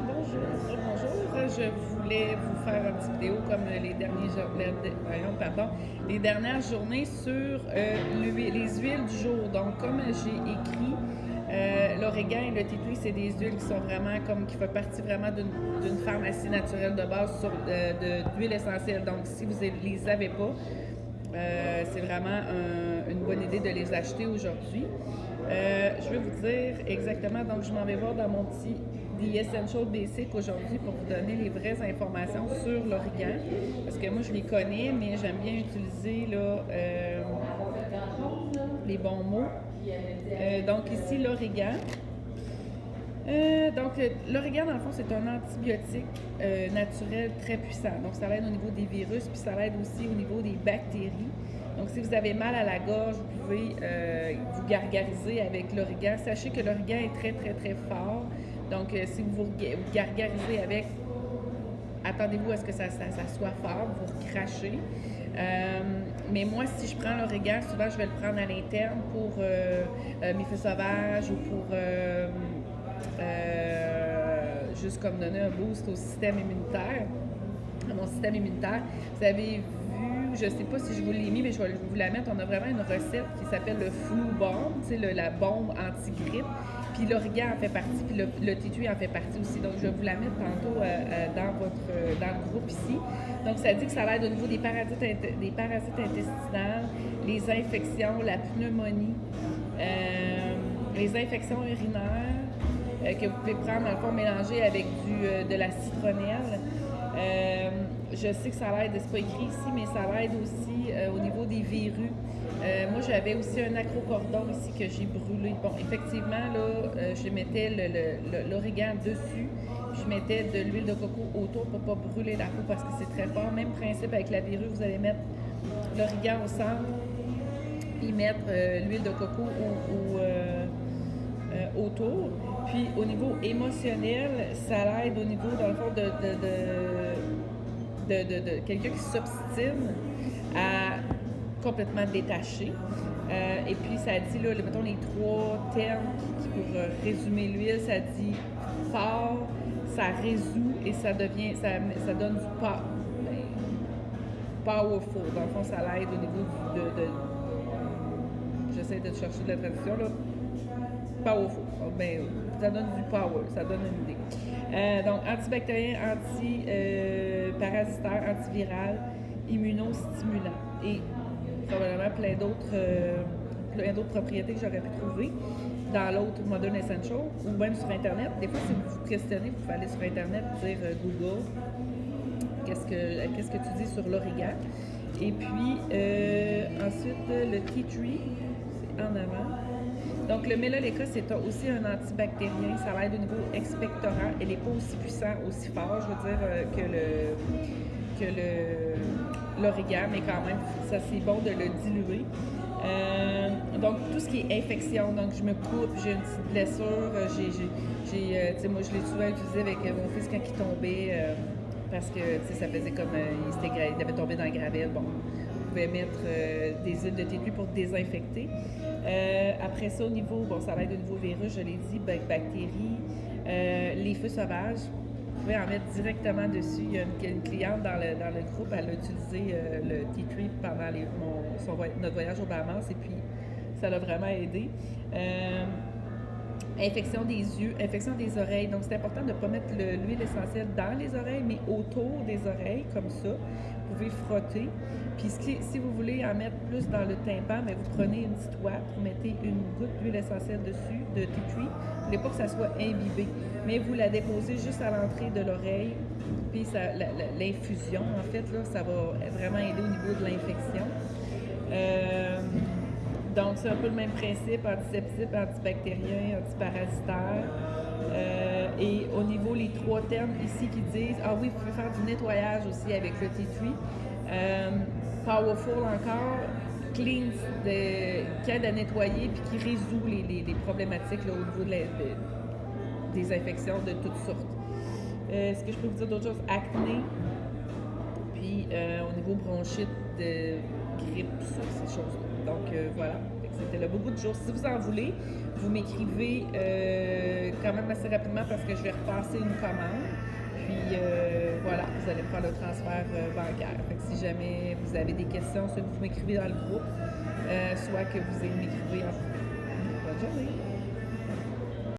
Bonjour. Je voulais vous faire une petite vidéo comme les dernières journées sur les huiles du jour. Donc, comme j'ai écrit, l'origan et le tea tree, c'est des huiles qui sont vraiment qui font partie vraiment d'une pharmacie naturelle de base d'huile essentielle. Donc, si vous ne les avez pas, c'est vraiment une bonne idée de les acheter aujourd'hui. Je vais vous dire exactement, donc je m'en vais voir dans mon petit The Essential Basic aujourd'hui pour vous donner les vraies informations sur l'origan. Parce que moi, je les connais, mais j'aime bien utiliser les bons mots. Donc ici, l'origan. L'origan, dans le fond, c'est un antibiotique naturel très puissant. Donc, ça l'aide au niveau des virus, puis ça l'aide aussi au niveau des bactéries. Donc, si vous avez mal à la gorge, vous pouvez vous gargariser avec l'origan. Sachez que l'origan est très, très, très fort. Donc, si vous gargarisez avec, attendez-vous à ce que ça soit fort, vous crachez. Mais moi, si je prends l'origan, souvent, je vais le prendre à l'interne pour mes feux sauvages ou pour juste comme donner un boost au système immunitaire, à mon système immunitaire. Vous avez vu, je ne sais pas si je vous l'ai mis, mais je vais vous la mettre. On a vraiment une recette qui s'appelle le flu bomb, tu sais, la bombe anti-grippe. Puis l'origan en fait partie, puis le tea tree en fait partie aussi. Donc, je vais vous la mettre tantôt dans le groupe ici. Donc, ça dit que ça aide au niveau des parasites intestinales, les infections, la pneumonie, les infections urinaires, que vous pouvez prendre, dans le fond, mélanger avec de la citronnelle. Je sais que ça l'aide, c'est pas écrit ici, mais ça l'aide aussi au niveau des verrues. Moi, j'avais aussi un acrocordon ici que j'ai brûlé. Bon, effectivement, là, je mettais l'origan dessus. Je mettais de l'huile de coco autour pour ne pas brûler la peau parce que c'est très fort. Même principe avec la verrue, vous allez mettre l'origan au centre, puis mettre l'huile de coco autour. Puis au niveau émotionnel, ça l'aide au niveau, dans le fond, de quelqu'un qui s'obstine à complètement détacher. Et puis ça dit, là, mettons les 3 termes pour résumer l'huile, ça dit fort, ça résout et ça donne du powerful. Dans le fond, ça l'aide au niveau j'essaie de chercher de la traduction, là. Powerful. Ben, ça donne du power, ça donne une idée. Donc, antibactérien, antiparasitaire, antiviral, immunostimulant et probablement plein d'autres propriétés que j'aurais pu trouver dans l'autre Modern Essential ou même sur Internet. Des fois, si vous vous questionnez, vous pouvez aller sur Internet dire Google qu'est-ce que tu dis sur l'origan. Et puis, ensuite, le tea tree, c'est en avant. Donc, le mélaléca, c'est aussi un antibactérien. Ça l'aide au niveau expectorant. Elle n'est pas aussi puissant, aussi fort, je veux dire, que l'origan, mais quand même, ça c'est bon de le diluer. Donc, tout ce qui est infection, donc je me coupe, j'ai une petite blessure, tu sais, moi je l'ai souvent utilisé avec mon fils quand il tombait, parce que, tu sais, ça faisait comme, il avait tombé dans le gravel, bon. Vous pouvez mettre des huiles de tea tree pour désinfecter. Après ça, au niveau, bon, ça va être au niveau virus, je l'ai dit, bactéries, les feux sauvages. Vous pouvez en mettre directement dessus. Il y a une cliente dans le groupe, elle a utilisé le tea tree pendant notre voyage aux Bahamas et puis ça l'a vraiment aidé. Infection des yeux, infection des oreilles. Donc, c'est important de ne pas mettre l'huile essentielle dans les oreilles, mais autour des oreilles, comme ça. Vous pouvez frotter. Puis, si vous voulez en mettre plus dans le tympan, mais vous prenez une petite ouate, vous mettez une goutte d'huile essentielle dessus, de tea tree. Vous ne voulez pas que ça soit imbibé, mais vous la déposez juste à l'entrée de l'oreille. Puis, l'infusion, en fait, là, ça va vraiment aider au niveau de l'infection. Donc, c'est un peu le même principe, antiseptique, antibactérien, antiparasitaire. Et au niveau, les 3 termes ici qui disent, ah oui, vous pouvez faire du nettoyage aussi avec le tea tree. Powerful encore, clean, qui aide à nettoyer puis qui résout les problématiques là, au niveau des infections de toutes sortes. Est-ce que je peux vous dire d'autres choses? Acné, puis au niveau bronchite, de grippe, ces choses-là. Donc voilà. que c'était le beau bout du jour. Si vous en voulez, vous m'écrivez quand même assez rapidement parce que je vais repasser une commande. Puis voilà, vous allez faire le transfert bancaire. Fait que si jamais vous avez des questions, soit vous m'écrivez dans le groupe, soit que vous m'écrivez en... Bonne journée!